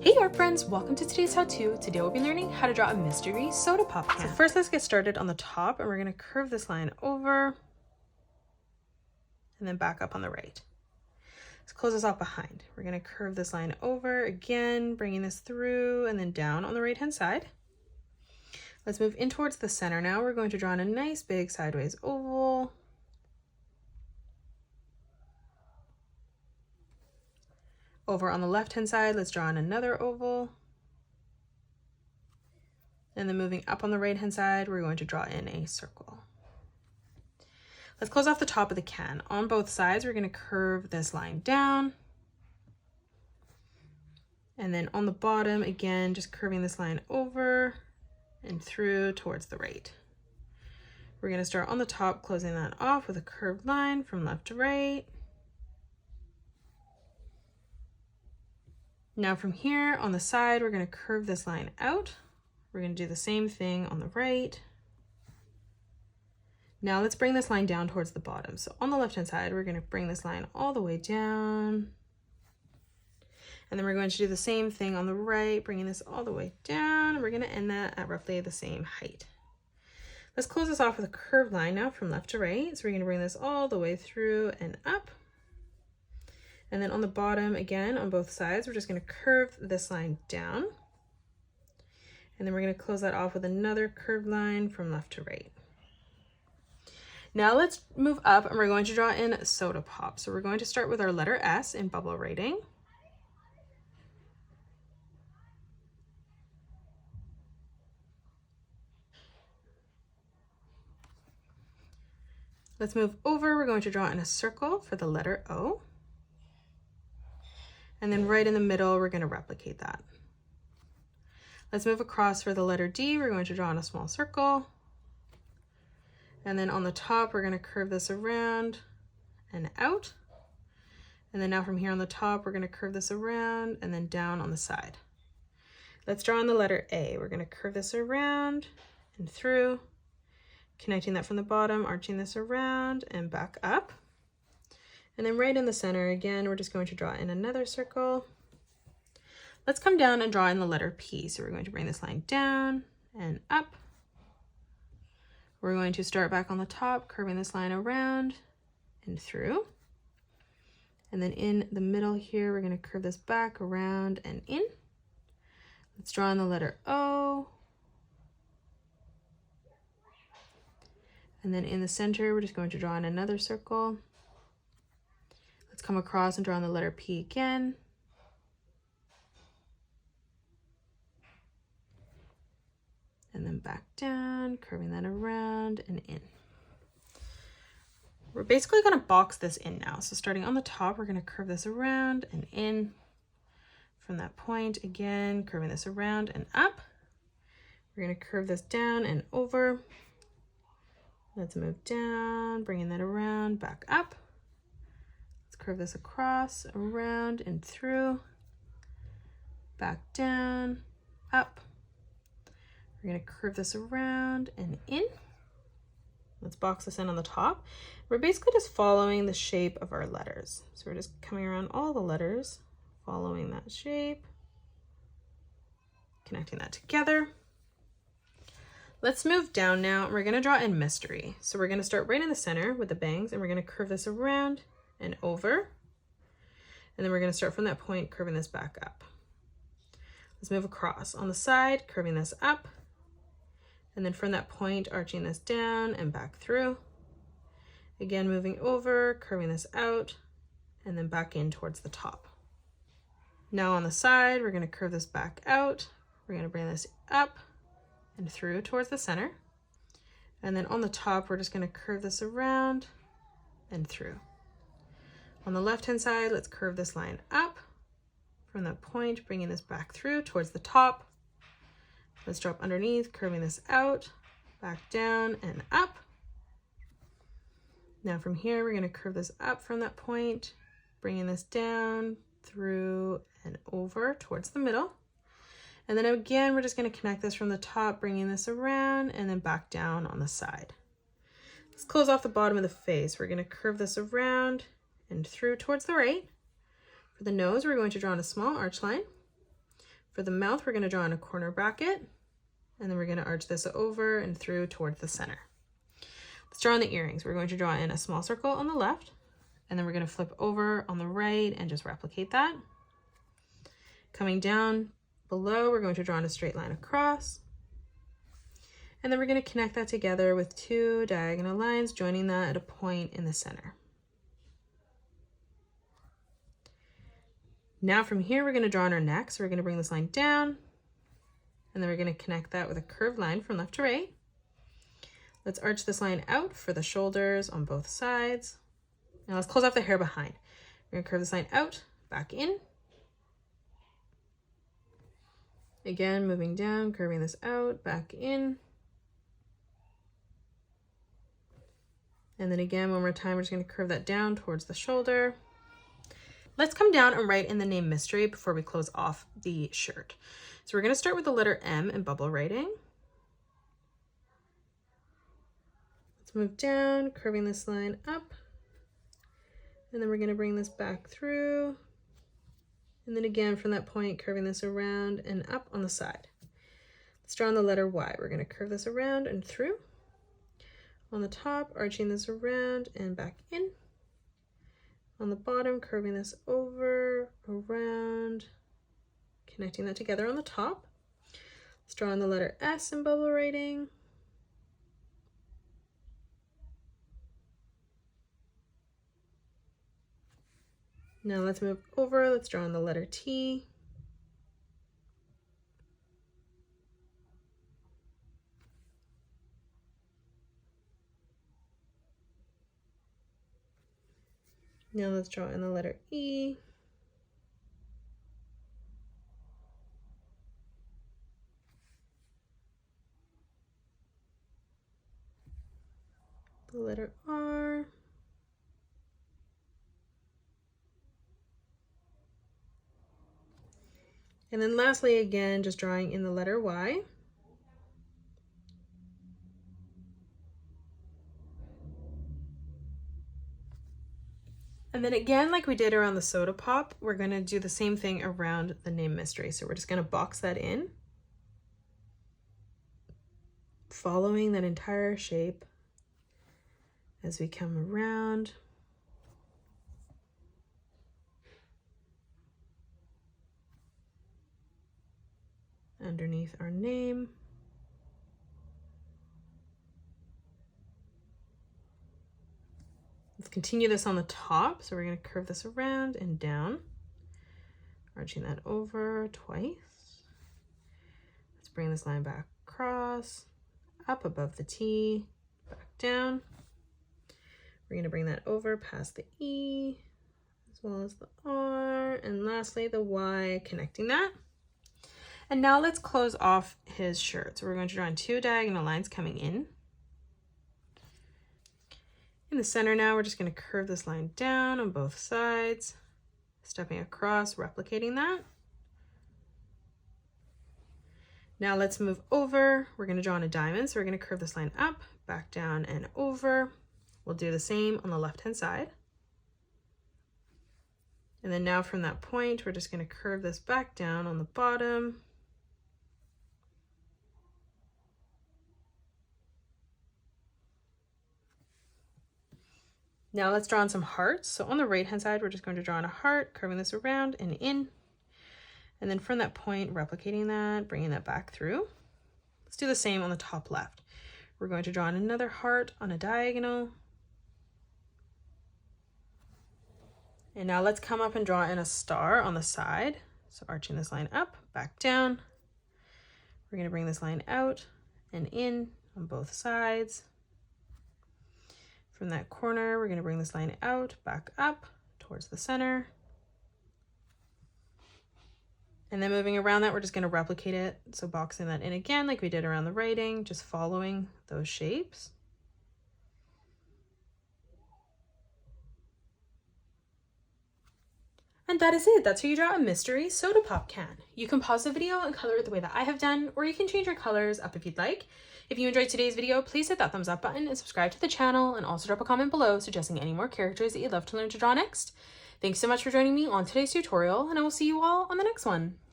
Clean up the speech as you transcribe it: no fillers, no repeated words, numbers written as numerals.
Hey art friends, welcome to today's how-to. Today we'll be learning how to draw a mystery soda pop can. So first let's get started on the top, and we're going to curve this line over and then back up on the right. Let's close this off behind. We're going to curve this line over again, bringing this through and then down on the right hand side. Let's move in towards the center now. We're going to draw in a nice big sideways oval. Over on the left hand side, let's draw in another oval. And then moving up on the right hand side, we're going to draw in a circle. Let's close off the top of the can. On both sides, we're going to curve this line down. And then on the bottom, again, just curving this line over and through towards the right. We're going to start on the top, closing that off with a curved line from left to right. Now from here on the side, we're going to curve this line out. We're going to do the same thing on the right. Now let's bring this line down towards the bottom. So on the left-hand side, we're going to bring this line all the way down. And then we're going to do the same thing on the right, bringing this all the way down. And we're going to end that at roughly the same height. Let's close this off with a curved line now from left to right. So we're going to bring this all the way through and up. And then on the bottom, again, on both sides, we're just going to curve this line down. And then we're going to close that off with another curved line from left to right. Now let's move up, and we're going to draw in soda pop. So we're going to start with our letter S in bubble writing. Let's move over. We're going to draw in a circle for the letter O. And then right in the middle, we're going to replicate that. Let's move across for the letter D. We're going to draw in a small circle. And then on the top, we're going to curve this around and out. And then now from here on the top, we're going to curve this around and then down on the side. Let's draw in the letter A. We're going to curve this around and through, connecting that from the bottom, arching this around and back up. And then right in the center, again, we're just going to draw in another circle. Let's come down and draw in the letter P. So we're going to bring this line down and up. We're going to start back on the top, curving this line around and through. And then in the middle here, we're going to curve this back around and in. Let's draw in the letter O. And then in the center, we're just going to draw in another circle. Let's come across and draw in the letter P again. And then back down, curving that around and in. We're basically going to box this in now. So starting on the top, we're going to curve this around and in. From that point, again, curving this around and up. We're going to curve this down and over. Let's move down, bringing that around, back up. Curve this across, around, and through, back down, up. We're going to curve this around and in. Let's box this in on the top. We're basically just following the shape of our letters. So we're just coming around all the letters, following that shape, connecting that together. Let's move down now, and we're going to draw in mystery. So we're going to start right in the center with the bangs, and we're going to curve this around and over. And then we're going to start from that point, curving this back up. Let's move across. On the side, curving this up. And then from that point, arching this down and back through. Again, moving over, curving this out, and then back in towards the top. Now on the side, we're going to curve this back out. We're going to bring this up and through towards the center. And then on the top, we're just going to curve this around and through. On the left-hand side, let's curve this line up from that point, bringing this back through towards the top. Let's drop underneath, curving this out, back down and up. Now from here, we're going to curve this up from that point, bringing this down, through, and over towards the middle. And then again, we're just going to connect this from the top, bringing this around, and then back down on the side. Let's close off the bottom of the face. We're going to curve this around and through towards the right. For the nose, we're going to draw in a small arch line. For the mouth, we're going to draw in a corner bracket, and then we're going to arch this over and through towards the center. Let's draw in the earrings. We're going to draw in a small circle on the left, and then we're going to flip over on the right and just replicate that. Coming down below, we're going to draw in a straight line across, and then we're going to connect that together with 2 diagonal lines, joining that at a point in the center. Now from here, we're going to draw in our neck. So we're going to bring this line down, and then we're going to connect that with a curved line from left to right. Let's arch this line out for the shoulders on both sides. Now let's close off the hair behind. We're going to curve this line out, back in. Again, moving down, curving this out, back in. And then again, one more time, we're just going to curve that down towards the shoulder. Let's come down and write in the name Mystery before we close off the shirt. So we're going to start with the letter M in bubble writing. Let's move down, curving this line up. And then we're going to bring this back through. And then again, from that point, curving this around and up on the side. Let's draw on the letter Y. We're going to curve this around and through. On the top, arching this around and back in. On the bottom, curving this over, around, connecting that together on the top. Let's draw on the letter S in bubble writing. Now let's move over, let's draw on the letter T. Now let's draw in the letter E. The letter R. And then lastly, again, just drawing in the letter Y. And then again, like we did around the soda pop, we're going to do the same thing around the name Mystery. So we're just going to box that in, following that entire shape as we come around. Underneath our name. Let's continue this on the top. So we're going to curve this around and down, arching that over twice. Let's bring this line back across, up above the T, back down. We're going to bring that over past the E, as well as the R, and lastly the Y, connecting that. And now let's close off his shirt. So we're going to draw in 2 diagonal lines coming in. In the center now, we're just going to curve this line down on both sides, stepping across, replicating that. Now let's move over. We're going to draw in a diamond. So we're going to curve this line up, back down, and over. We'll do the same on the left-hand side. And then now from that point, we're just going to curve this back down on the bottom. Now let's draw on some hearts. So on the right-hand side, we're just going to draw on a heart, curving this around and in. And then from that point, replicating that, bringing that back through. Let's do the same on the top left. We're going to draw on another heart on a diagonal. And now let's come up and draw in a star on the side. So arching this line up, back down. We're going to bring this line out and in on both sides. From that corner, we're going to bring this line out, back up towards the center. And then moving around that, we're just going to replicate it. So boxing that in again, like we did around the writing, just following those shapes. And that is it. That's how you draw a mystery soda pop can. You can pause the video and color it the way that I have done, or you can change your colors up if you'd like. If you enjoyed today's video, please hit that thumbs up button and subscribe to the channel, and also drop a comment below suggesting any more characters that you'd love to learn to draw next. Thanks so much for joining me on today's tutorial, and I will see you all on the next one.